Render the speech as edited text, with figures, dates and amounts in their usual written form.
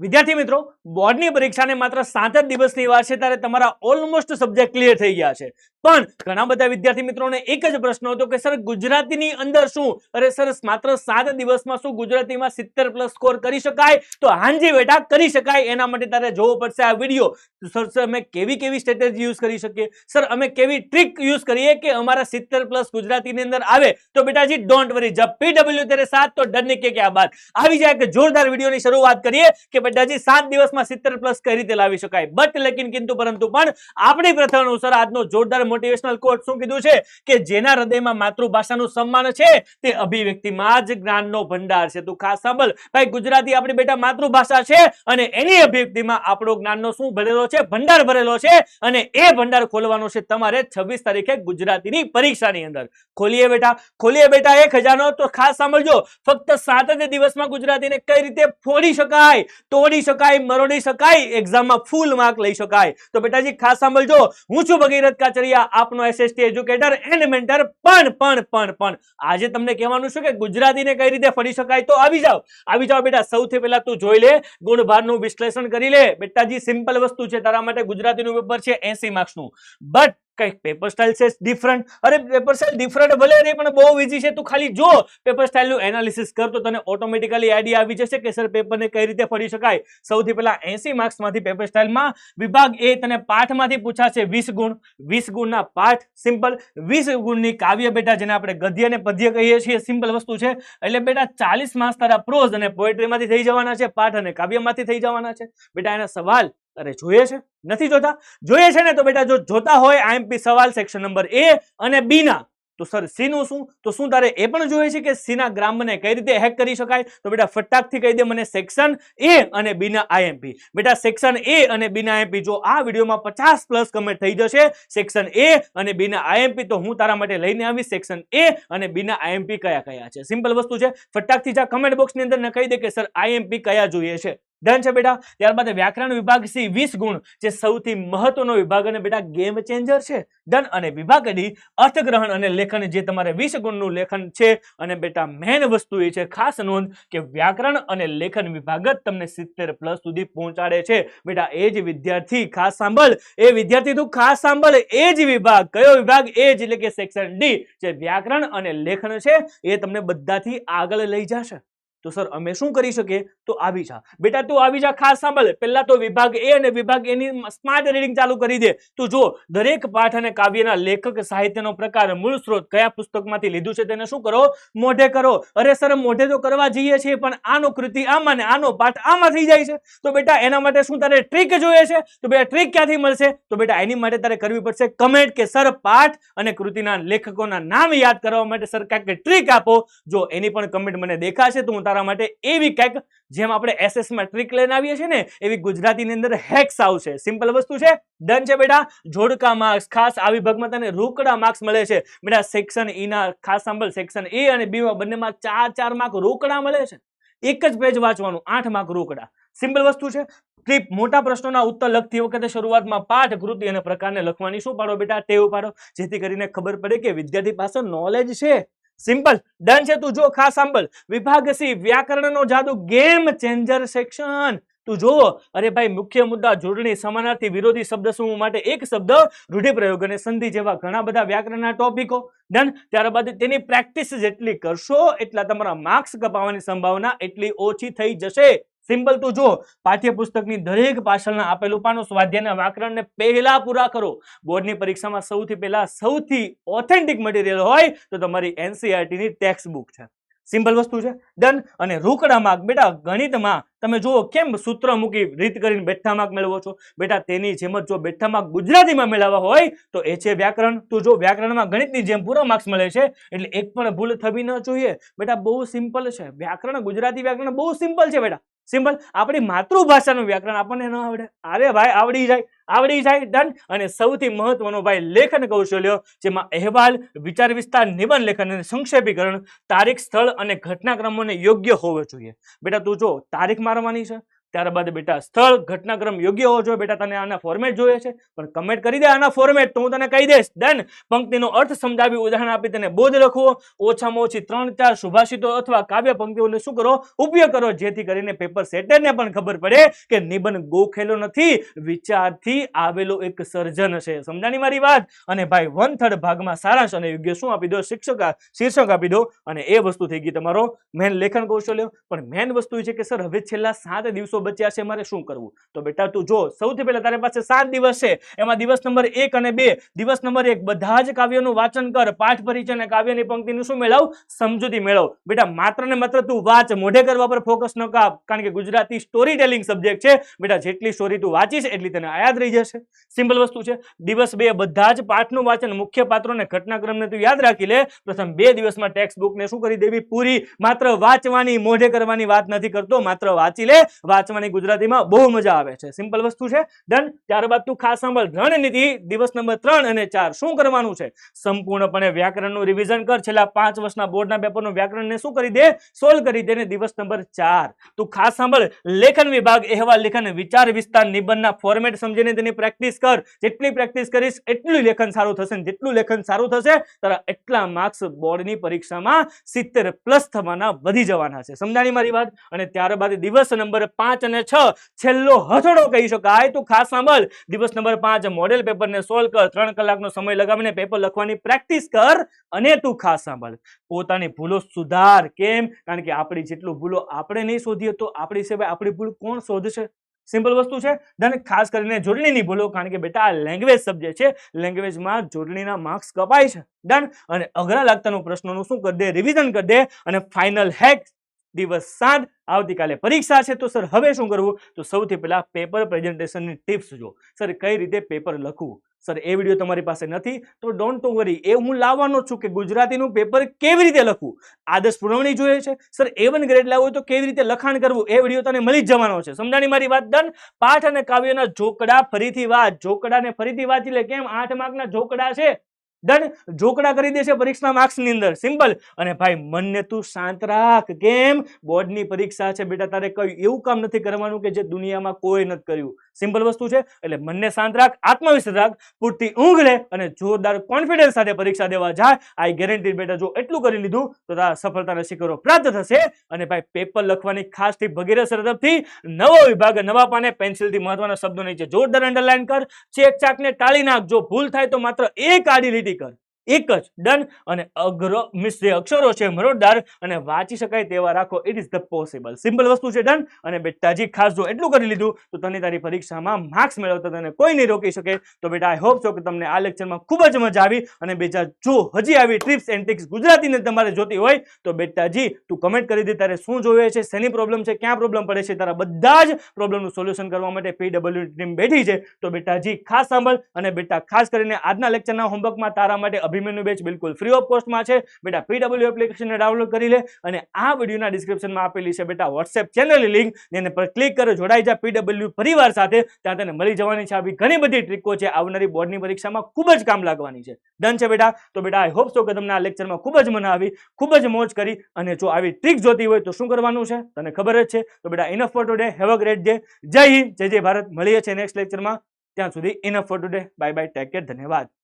વિદ્યાર્થી મિત્રો, બોર્ડની પરીક્ષાને માત્ર 7 જ દિવસની વાર છે ત્યારે તમારા ઓલમોસ્ટ સબ્જેક્ટ ક્લિયર થઈ ગયા છે. પણ ઘણા બધા વિદ્યાર્થી મિત્રોને એક જ પ્રશ્ન હતો કે સર ગુજરાતીની અંદર શું? અરે સર, માત્ર 7 દિવસમાં શું ગુજરાતીમાં 70+ સ્કોર કરી શકાય? તો હાંજી બેટા, કરી શકાય. એના માટે તારે જોવો પડશે આ વિડીયો. સર અમે કેવી સ્ટ્રેટેજી યુઝ કરી શકીએ? સર અમે કેવી ટ્રીક યુઝ કરીએ કે અમારા 70+ ગુજરાતીની અંદર આવે? તો બેટાજી ડોન્ટ વરી, જબ PW तेरे साथ तो डरने के क्या बात. આવી જાય કે જોરદાર વિડીયોની શરૂઆત કરીએ કે બેટાજી 7 દિવસમાં 70+ કઈ રીતે લાવી શકાય. બટ લેકિન કિંતુ પરંતુ પણ આપણી પ્રથા અનુસાર આજનો જોરદાર મોટિવેશનલ કોટ શું કીધું છે કે જેના હૃદયમાં માતૃભાષાનું સન્માન છે તે અભિવ્યક્તિમાં જ જ્ઞાનનો ભંડાર છે. તું ખાસ સાંભળ ભાઈ, ગુજરાતી આપણી બેટા માતૃભાષા છે અને એની અભિવ્યક્તિમાં આપણો જ્ઞાનનો શું ભરેલો છે? ભંડાર ભરેલો છે. અને એ ભંડાર ખોલવાનો છે તમારે 26 તારીખે ગુજરાતીની પરીક્ષાની અંદર. ખોલીએ બેટા એ ખજાનો. તો ખાસ સાંભળજો, ફક્ત 7 જ દિવસમાં ગુજરાતીને કઈ રીતે ફોડી શકાય, તોડી શકાય, મરોડી શકાય, એક્ઝામમાં ફૂલ માર્ક લઈ શકાય. તો બેટાજી ખાસ સાંભળજો, હું છું ભગીરથ કાચરિયા, આપનો SST એજ્યુકેટર એન્ડ મેન્ટર. પણ આજે તમને કહેવાનું છે કે ગુજરાતીને કઈ રીતે ફોડી શકાય. તો આવી જાઓ બેટા. સૌથી પહેલા તું જોઈ લે, ગુણભારનું વિશ્લેષણ કરી લે. બેટાજી સિમ્પલ વસ્તુ છે, તારા માટે ગુજરાતીનું પેપર છે 80 માર્ક્સનું. બટ કઈક પેપર સ્ટાઇલ છે ડિફરન્ટ. અરે પેપર સ્ટાઇલ ડિફરન્ટ ભલે નહીં, પણ બહુ ઈઝી છે. તું ખાલી જો પેપર સ્ટાઇલનું એનાલિસિસ કર તો તને ઓટોમેટિકલી આઈડિયા આવી જશે કે સર પેપરને કઈ રીતે ફરી શકાય. સૌથી પહેલા 80 માર્ક્સમાંથી પેપર સ્ટાઇલમાં વિભાગ એ તને પાઠમાંથી પૂછાશે 20 ગુણ. 20 ગુણના પાઠ સિમ્પલ. 20 ગુણની કાવ્ય બેટા, જેને આપણે ગદ્ય અને પદ્ય કહીએ છીએ, સિમ્પલ વસ્તુ છે. એટલે બેટા 40 માર્ક્સ તારા પ્રોઝ અને પોએટ્રીમાંથી થઈ જવાના છે, પાઠ અને કાવ્યમાંથી થઈ જવાના છે. બેટા એના સવાલ અરે જોઈએ છે? નથી જોતા? જોઈએ છે ને? તો બેટા જો જોતા હોય IMP સવાલ સેક્શન નંબર A અને B ના, તો સર સી નું શું? તો શું તારે એ પણ જોઈએ છે કે સી ના ગ્રામરને કઈ રીતે હેક કરી શકાય? તો બેટા ફટાકથી કહી દે મને સેક્શન A અને B ના IMP. બેટા સેક્શન A અને B ના IMP, જો આ વિડીયોમાં 50+ કમેન્ટ થઈ જશે સેક્શન A અને B ના IMP, તો હું તારા માટે લઈને આવીશ સેક્શન A અને B ના IMP કયા છે. સિમ્પલ વસ્તુ છે. ફટાકથી જા કમેન્ટ બોક્સની અંદર ને કહી દે કે સર IMP કયા જોઈએ છે. ડન છે બેટા. ત્યારબાદ વ્યાકરણ વિભાગ C 20 ગુણ, જે સૌથી મહત્વનો વિભાગ અને બેટા ગેમ ચેન્જર છે. ડન. અને વિભાગ D અર્થગ્રહણ અને લેખન, જે તમારે 20 ગુણનું લેખન છે. અને બેટા મેન વસ્તુ એ છે, ખાસ નોંધ, કે વ્યાકરણ અને લેખન વિભાગ જ તમને 70+ સુધી પહોંચાડે છે. બેટા એ જ વિદ્યાર્થી ખાસ સાંભળ, એ વિદ્યાર્થી તું ખાસ સાંભળ, એ જ વિભાગ, કયો વિભાગ? એ જ, એટલે કે સેક્શન D, જે વ્યાકરણ અને લેખન છે, એ તમને બધાથી આગળ લઈ જશે. તો સર અમે શું કરી શકીએ? તો આવી જા બેટા, તું આવી જા. ખાસ સાંભળ, પહેલા તો વિભાગ A અને વિભાગ A ની સ્માર્ટ રીડિંગ ચાલુ કરી દે. તું જો દરેક પાઠ અને કાવ્યના લેખક, સાહિત્યનો પ્રકાર, મૂળ સ્ત્રોત કયા પુસ્તકમાંથી લીધું છે તેને શું કરો? મોઢે કરો. અરે સર મોઢે તો કરવા જઈએ છીએ, પણ આનો કૃતિ આમાં ને આનો પાઠ આમાં થઈ જાય છે. તો બેટા એના માટે શું તારે ટ્રીક જોઈએ છે? તો બેટા ટ્રીક ક્યાંથી મળશે? તો બેટા એની માટે તારે કરવી પડશે કમેન્ટ, કે સર પાઠ અને કૃતિના લેખકોના નામ યાદ કરવા માટે સર કાંઈક ટ્રીક આપો. જો એની પણ કમેન્ટ મને દેખાશે તો હું તારા માટે એવી કંઈક, જેમ આપણે SS માં ટ્રીક લઈને આવીએ છીએ ને, એવી ગુજરાતીની અંદર હેક્સ આવશે. સિમ્પલ વસ્તુ છે. ડન છે બેટા. જોડકા માર્ક્સ, ખાસ આ વિભાગમાં તને રોકડા માર્ક્સ મળે છે. બેટા સેક્શન E ના ખાસ સાંભળ, સેક્શન A અને B માં બંનેમાં 4 માર્ક રોકડા મળે છે. એક જ પેજ વાંચવાનું, 8 માર્ક રોકડા. સિમ્પલ વસ્તુ છે. ટ્રીપ મોટા પ્રશ્નોના ઉત્તર લખતી વખતે શરૂઆતમાં પાઠ, કૃતિ અને પ્રકારને લખવાની શું પાડો બેટા? ટેવ પાડો, જેથી કરીને ખબર પડે કે વિદ્યાર્થી પાસે નોલેજ છે. સિમ્પલ. ડન છે. તું જો ખાસ સાંભળ, વિભાગ C વ્યાકરણનો જાદુ, ગેમ ચેન્જર સેક્શન. તું જો, અરે ભાઈ મુખ્ય મુદ્દા, જોડણી, સમાનાર્થી, વિરોધી શબ્દ સમૂહ માટે એક શબ્દ, રૂઢિપ્રયોગ અને સંધિ જેવા ઘણા બધા વ્યાકરણના ટોપિકો. ડન. ત્યારબાદ તેની પ્રેક્ટિસ જેટલી કરશો એટલા તમારા માર્ક્સ કપાવવાની સંભાવના એટલી ઓછી થઈ જશે. સિમ્પલ. તું જો પાઠ્યપુસ્તકની દરેક પાછળના આપેલું પાનું સ્વાધ્યાયના વ્યાકરણને પહેલા પૂરા કરો. બોર્ડની પરીક્ષામાં સૌથી પહેલા સૌથી ઓથેન્ટિક મટીરિયલ હોય તો તમારી NCERT ની ટેક્સ્ટ બુક છે. સિમ્પલ વસ્તુ છે. ડન. અને રોકડા માર્ક બેટા ગણિતમાં તમે જુઓ કેમ સૂત્ર મૂકી રીત કરીને બેઠા માર્ક મેળવો છો. બેટા તેની જેમ જ જો બેઠા માર્ક ગુજરાતીમાં મેળવવા હોય તો એ છે વ્યાકરણ. તું જો વ્યાકરણમાં ગણિતની જેમ પૂરા માર્ક્સ મળે છે, એટલે એક પણ ભૂલ થવી ન જોઈએ. બેટા બહુ સિમ્પલ છે વ્યાકરણ. ગુજરાતી વ્યાકરણ બહુ સિમ્પલ છે બેટા. સિમ્પલ. આપણી માતૃભાષાનું વ્યાકરણ આપણને ન આવડે? અરે ભાઈ આવડી જાય. ડન. અને સૌથી મહત્વનો ભાઈ લેખન કૌશલ્ય, જેમાં અહેવાલ, વિચાર વિસ્તાર, નિબંધ લેખન અને સંક્ષેપીકરણ, તારીખ, સ્થળ અને ઘટનાક્રમોને યોગ્ય હોવો જોઈએ. બેટા તું જો તારીખ મારવાની છે, ત્યારબાદ બેટા સ્થળ ઘટનાક્રમ યોગ્ય હોવો જોઈએ. બેટા તને આના ફોર્મેટ જોઈએ છે પણ કમેન્ટ કરી દે આના ફોર્મેટ તો હું તને કહી દઈશ. ડન. પંક્તિનો અર્થ સમજાવી ઉદાહરણ આપી તેને બોધ લખવો. ઓછામાં ઓછી 3-4 સુભાષિતો અથવા કાવ્ય પંક્તિઓનો શું કરો ઉપયોગ કરો જેથી કરીને પેપર સેટરને પણ ખબર પડે કે નિબંધ ગોખેલો નથી, વિચારથી આવેલો એક સર્જન છે. સમજાણી મારી વાત? અને ભાઈ 1/3 ભાગમાં સારાંશ અને યોગ્ય શું આપી દો શીર્ષક આપી દો અને એ વસ્તુ થઈ ગઈ તમારો મેન લેખન કૌશલ્ય. પણ મેન વસ્તુ એ છે કે સર હવે છેલ્લા 7 દિવસો બચ્યા છે, મારે શું કરવું? તો બેટા તું જો, સૌથી પહેલા તારી પાસે 7 દિવસ છે. એમાં દિવસ નંબર 1 અને 2. દિવસ નંબર 1 બધા જ કાવ્યોનું વાંચન કર, પાઠ પરિચય અને કાવ્યની પંક્તિનું શું મેળવ? સમજૂતી મેળવ. બેટા માત્ર ને માત્ર તું વાંચ, મોઢે કરવા પર ફોકસ ન કાપ, કારણ કે ગુજરાતી સ્ટોરી ટેલિંગ સબ્જેક્ટ છે. બેટા જેટલી સ્ટોરી તું વાંચીશ એટલી તને યાદ રહી જશે. સિમ્પલ વસ્તુ છે. દિવસ 2 બધા જ પાઠનું વાંચન, મુખ્ય પાત્રોને ઘટનાક્રમને તું યાદ રાખી લે. પ્રથમ 2 દિવસમાં ટેક્સ્ટ બુકને શું કરી દેવી? પૂરી. માત્ર વાંચવાની, મોઢે કરવાની વાત નથી કરતો, માત્ર વાંચી લે. વાંચવાની ગુજરાતીમાં બહુ મજા આવે છે. સિમ્પલ વસ્તુ છે. ડન. ત્યારબાદ તું ખાસ સાંભળ, રણનીતિ દિવસ નંબર 3 અને 4 શું કરવાનું છે? સંપૂર્ણપણે વ્યાકરણનું રિવિઝન કર. છેલ્લા 5 વર્ષના બોર્ડના પેપરનું વ્યાકરણને શું કરી દે? સોલ્વ કરી દે. દિવસ નંબર 4 તું ખાસ સાંભળ, લેખન વિભાગ, અહેવાલ લેખન, વિચાર વિસ્તાર, નિબંધના ફોર્મેટ સમજીને તેની પ્રેક્ટિસ કર. જેટલી પ્રેક્ટિસ કરીશ એટલું લેખન સારું થશે, જેટલું લેખન સારું થશે તારા એટલા માર્ક્સ બોર્ડની પરીક્ષામાં 70+ થવાના, વધી જવાના છે. સમજાણી મારી વાત? અને ત્યારબાદ દિવસ નંબર 5 અને 6 છેલ્લો હથોડો કહી શકાય. તું ખાસ સાંભળ, દિવસ નંબર 5 મોડેલ પેપરને સોલ્વ કર. 3 કલાકનો સમય લગાવીને પેપર લખવાની પ્રેક્ટિસ કર. અને તું ખાસ સાંભળ, પોતાની ભૂલો સુધાર. કેમ? કારણ કે આપણી જેટલું ભૂલો આપણે નહીં શોધીએ તો આપણી સિવાય આપણી ભૂલ કોણ શોધશે? સિમ્પલ વસ્તુ છે. ધન. ખાસ કરીને જોડણીની ભૂલો, કારણ કે બેટા આ લેંગ્વેજ સબ્જેક્ટ છે, લેંગ્વેજમાં જોડણીના માર્ક્સ કપાય છે. ડન. અને અઘરા લાગતાનું પ્રશ્નોનું શું કરી દે? રિવિઝન કરી દે. અને ફાઇનલ હેક દિવસ 7 આવતીકાલે પરીક્ષા છે. તો સર હવે શું કરવું? તો સૌથી પહેલા પેપર પ્રેઝન્ટેશનની ટિપ્સ જો. સર કઈ રીતે પેપર લખવું? સર એ વિડીયો તમારી પાસે નથી તો ડોન્ટ વરી, એ હું લાવવાનો છું કે ગુજરાતીનું પેપર કેવી રીતે લખવું. આદર્શ પુરવણી જોઈએ છે સર, A1 ગ્રેડ લાવવું હોય તો કેવી રીતે લખાણ કરવું, એ વિડીયો તને મળી જ જવાનો છે. સમજાણી મારી વાત? ડન. પાઠ અને કાવ્યના જોકડા ફરીથી વાંચ. જોકડાને ફરીથી વાંચી લે. કેમ? 8 માર્કના જોકડા છે. ડન. જોકડા કરી દેશે પરીક્ષા માર્ક્સ ની અંદર. સિમ્પલ. અને ભાઈ મનને તું શાંત રાખ. કેમ? બોર્ડની પરીક્ષા છે બેટા, તારે કઈ એવું કામ નથી કરવાનું કે જે દુનિયામાં કોઈ નથી કર્યું. સિમ્પલ વસ્તુ છે. એટલે મનને શાંત રાખ, આત્મવિશ્વાસ રાખ, પૂરતી ઊંઘ લે અને જોરદાર કોન્ફિડન્સ સાથે પરીક્ષા દેવા જાય. આઈ ગેરંટી બેટા, જો એટલું કરી લીધું તો તારા સફળતાના શિખરો પ્રાપ્ત થશે. અને ભાઈ પેપર લખવાની ખાસ ટીપ ભગીરથ સર તરફથી, નવો વિભાગ, નવા પાને પેન્સિલથી મહત્વના શબ્દો નીચે જોરદાર અંડરલાઈન કર. ચેક ચાકને ટાળી નાખ. જો ભૂલ થાય તો માત્ર એક આડી લીટી કર, એક જ. ડન. અને જે અક્ષરો છે મરોડદાર અને વાંચી શકાય તેવા રાખો. It is the possible. Simple વસ્તુ છે. ડન. અને બેટાજી ખાસ જો એટલું કરી લીધું તો તને તારી પરીક્ષામાં માર્ક્સ મેળવતા તને કોઈ નહીં રોકી શકે. તો બેટા આઈ હોપ છો કે તમને આ લેક્ચરમાં ખૂબ જ મજા આવી. અને બેટા જો હજી આવી ટ્રિપ્સ એન્ડ ટ્રિક્સ ગુજરાતીને તમારે જોતી હોય તો બેટાજી તું કમેન્ટ કરી દે તારે શું જોઈએ છે, શેની પ્રોબ્લેમ છે, ક્યાં પ્રોબ્લેમ પડે છે. તારા બધા જ પ્રોબ્લેમનું સોલ્યુશન કરવા માટે PW ટીમ બેઠી છે. તો બેટાજી ખાસ સાંભળ. અને બેટા ખાસ કરીને આજના લેક્ચરના હોમવર્કમાં તારા માટે અભિમન્યુ બેચ બિલકુલ ફ્રી ઓફ કોસ્ટમાં છે. બેટા PW એપ્લિકેશનને ડાઉનલોડ કરી લે અને આ વિડીયોના ડિસ્ક્રિપ્શનમાં આપેલી છે બેટા WhatsApp ચેનલની લિંક, જેને પર ક્લિક કરો, જોડાઈ જા PW પરિવાર સાથે. ત્યાં તને મળી જવાની છે આવી ઘણી બધી ટ્રીકો છે, આવનારી બોર્ડની પરીક્ષામાં ખૂબ જ કામ લાગવાની છે. ડન છે બેટા? તો બેટા આઈ હોપ સો કે તમને આ લેક્ચરમાં ખૂબ જ મજા આવી, ખૂબ જ મોજ કરી. અને જો આવી ટ્રીક જોતી હોય તો શું કરવાનું છે તને ખબર જ છે. તો બેટા enough four today. Have a great day. જય હિન્દ, જય જય ભારત. મળીએ છીએ નેક્સ્ટ લેક્ચરમાં. ત્યાં સુધી enough four today. Bye bye. Take care. ધન્યવાદ.